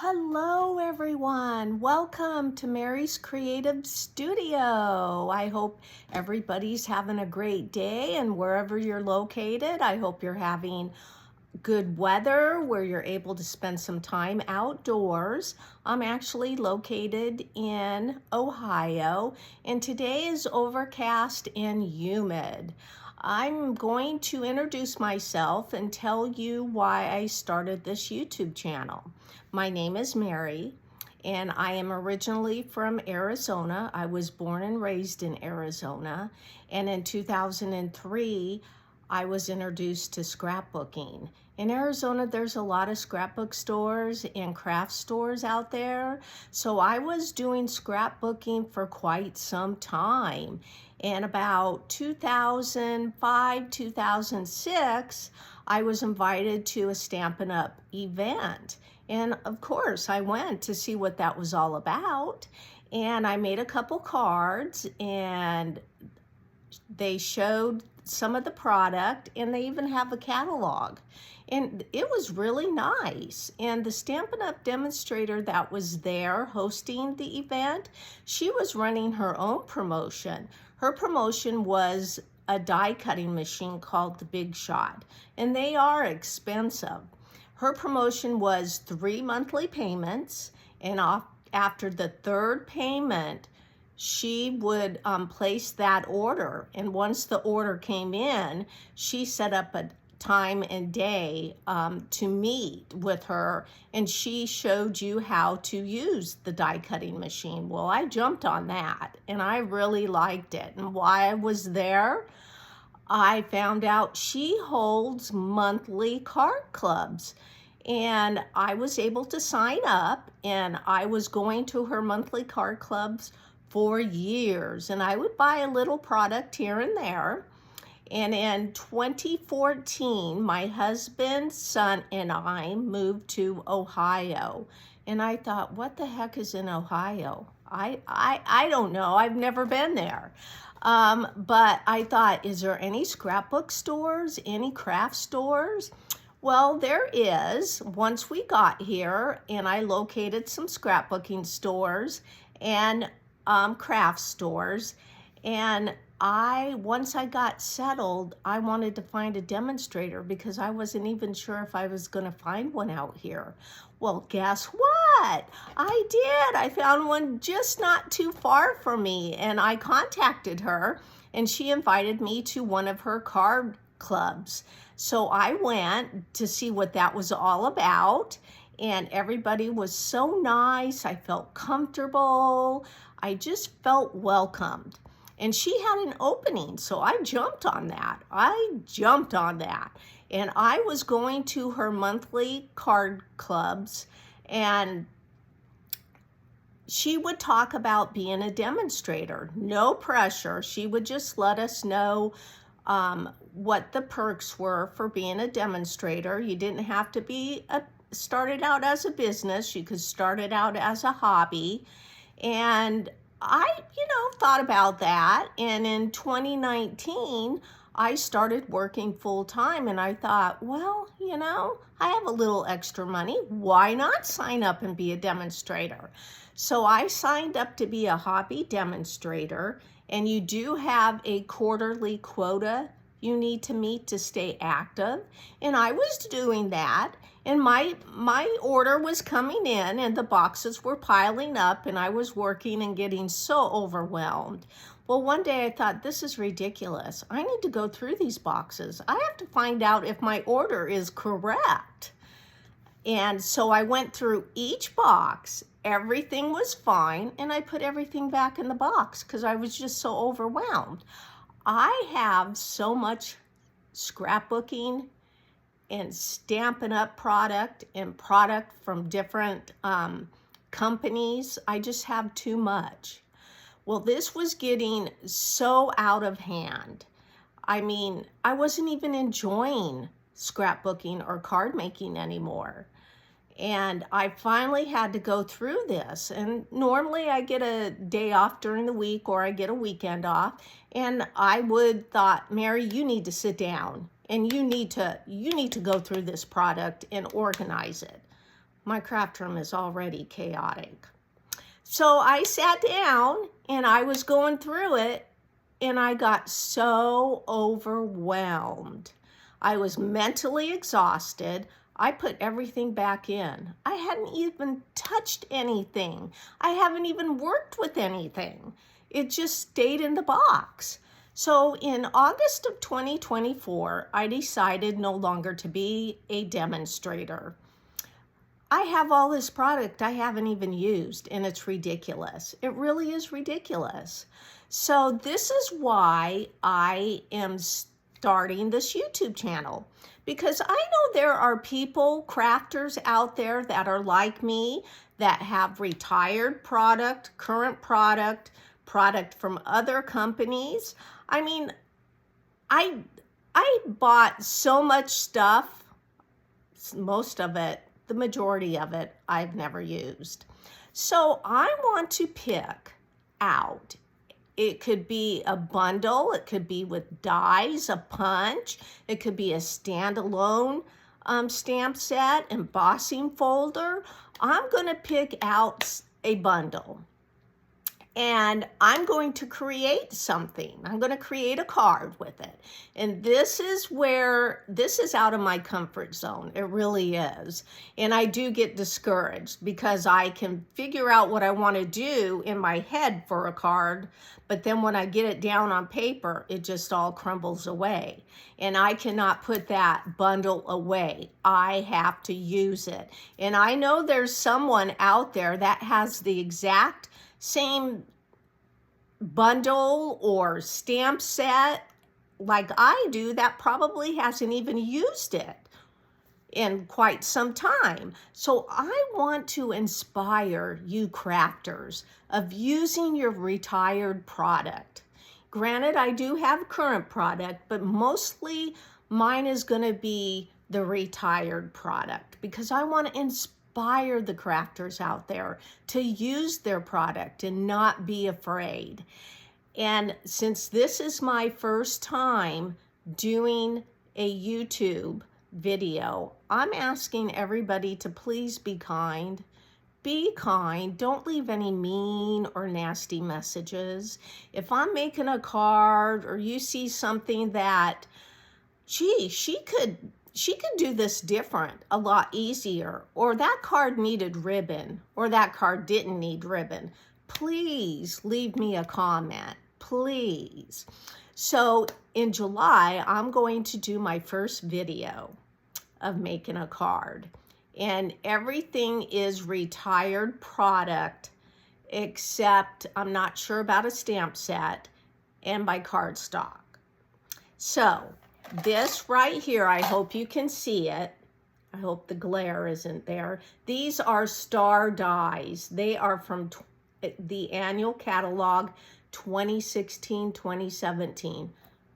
Hello, everyone. Welcome to Mary's Creative Studio. I hope everybody's having a great day, and wherever you're located, I hope you're having good weather where you're able to spend some time outdoors. I'm actually located in Ohio, and today is overcast and humid. I'm going to introduce myself and tell you why I started this YouTube channel. My name is Mary, and I am originally from Arizona. I was born and raised in Arizona, and in 2003, I was introduced to scrapbooking. In Arizona, there's a lot of scrapbook stores and craft stores out there. So I was doing scrapbooking for quite some time. And about 2005, 2006, I was invited to a Stampin' Up! Event. And of course, I went to see what that was all about. And I made a couple cards, and they showed some of the product, and they even have a catalog, and it was really nice. And the Stampin' Up! Demonstrator that was there hosting the event, she was running her own promotion. Her promotion was a die cutting machine called the Big Shot, and they are expensive. Her promotion was 3 monthly payments, and after the third payment, she would place that order. And once the order came in, she set up a time and day to meet with her, and she showed you how to use the die cutting machine. Well, I jumped on that, and I really liked it. And while I was there, I found out she holds monthly card clubs. And I was able to sign up, and I was going to her monthly card clubs for years, and I would buy a little product here and there. And in 2014, my husband, son, and I moved to Ohio. And I thought, what the heck is in Ohio? I don't know. I've never been there. But I thought, is there any scrapbook stores, any craft stores? Well, there is. Once we got here, and I located some scrapbooking stores and craft stores, and once I got settled, I wanted to find a demonstrator because I wasn't even sure if I was going to find one out here. Well, guess what? I did. I found one just not too far from me, and I contacted her, and she invited me to one of her card clubs. So I went to see what that was all about, and everybody was so nice. I felt comfortable. I just felt welcomed. And she had an opening, so I jumped on that. And I was going to her monthly card clubs, and she would talk about being a demonstrator. No pressure. She would just let us know what the perks were for being a demonstrator. You didn't have to be started out as a business. You could start it out as a hobby. And I, thought about that. And in 2019, I started working full time, and I thought, well, I have a little extra money. Why not sign up and be a demonstrator? So I signed up to be a hobby demonstrator, and you do have a quarterly quota you need to meet to stay active. And I was doing that, and my order was coming in, and the boxes were piling up, and I was working and getting so overwhelmed. Well, one day I thought, this is ridiculous. I need to go through these boxes. I have to find out if my order is correct. And so I went through each box. Everything was fine, and I put everything back in the box because I was just so overwhelmed. I have so much scrapbooking and Stampin' Up! Product and product from different companies. I just have too much. Well, this was getting so out of hand. I mean, I wasn't even enjoying scrapbooking or card making anymore. And I finally had to go through this. And normally I get a day off during the week, or I get a weekend off. And I thought, Mary, you need to sit down, and you need to go through this product and organize it. my craft room is already chaotic. So I sat down and I was going through it and I got so overwhelmed. I was mentally exhausted. I put everything back in. I hadn't even touched anything. I haven't even worked with anything. It just stayed in the box. So in August of 2024, I decided no longer to be a demonstrator. I have all this product I haven't even used, and it's ridiculous. It really is ridiculous. So this is why I am starting this YouTube channel, because I know there are people, crafters out there that are like me, that have retired product, current product from other companies. I mean, I bought so much stuff, most of it, the majority of it, I've never used. So I want to pick out. It could be a bundle, it could be with dies, a punch, it could be a standalone stamp set, embossing folder. I'm gonna pick out a bundle. And I'm going to create something. I'm going to create a card with it. And this is out of my comfort zone. It really is. And I do get discouraged because I can figure out what I want to do in my head for a card, but then when I get it down on paper, it just all crumbles away. And I cannot put that bundle away. I have to use it. And I know there's someone out there that has the exact same bundle or stamp set like I do that probably hasn't even used it in quite some time. So I want to inspire you crafters of using your retired product. Granted, I do have current product, but mostly mine is going to be the retired product because I want to inspire the crafters out there to use their product and not be afraid. And since this is my first time doing a YouTube video, I'm asking everybody to please be kind. Be kind. Don't leave any mean or nasty messages. If I'm making a card or you see something that, gee, she could do this different, a lot easier, or that card needed ribbon, or that card didn't need ribbon, please leave me a comment, please. So in July, I'm going to do my first video of making a card. And everything is retired product, except I'm not sure about a stamp set and my cardstock. So this right here, I hope you can see it. I hope the glare isn't there. These are star dies. They are from the annual catalog 2016-2017.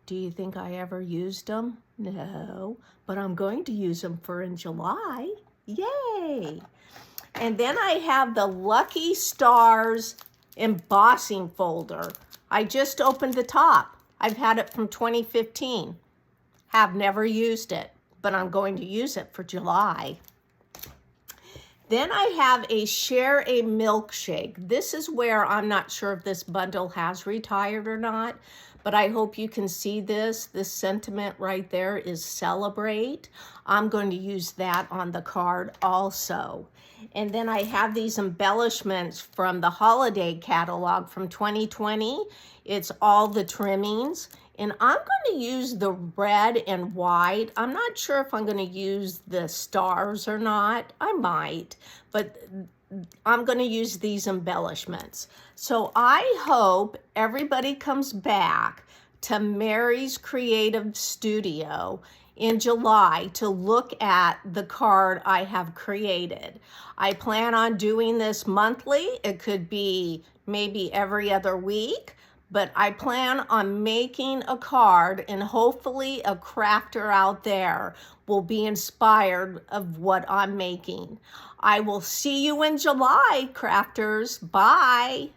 Do you think I ever used them? No, but I'm going to use them for in July. Yay! And then I have the Lucky Stars embossing folder. I just opened the top. I've had it from 2015. Have never used it, but I'm going to use it for July. Then I have a Share a Milkshake. This is where I'm not sure if this bundle has retired or not, but I hope you can see this. This sentiment right there is celebrate. I'm going to use that on the card also. And then I have these embellishments from the holiday catalog from 2020. It's all the trimmings. And I'm going to use the red and white. I'm not sure if I'm going to use the stars or not. I might, but I'm going to use these embellishments. So I hope everybody comes back to Mary's Creative Studio in July to look at the card I have created. I plan on doing this monthly. It could be maybe every other week, but I plan on making a card, and hopefully a crafter out there will be inspired of what I'm making. I will see you in July, crafters. Bye.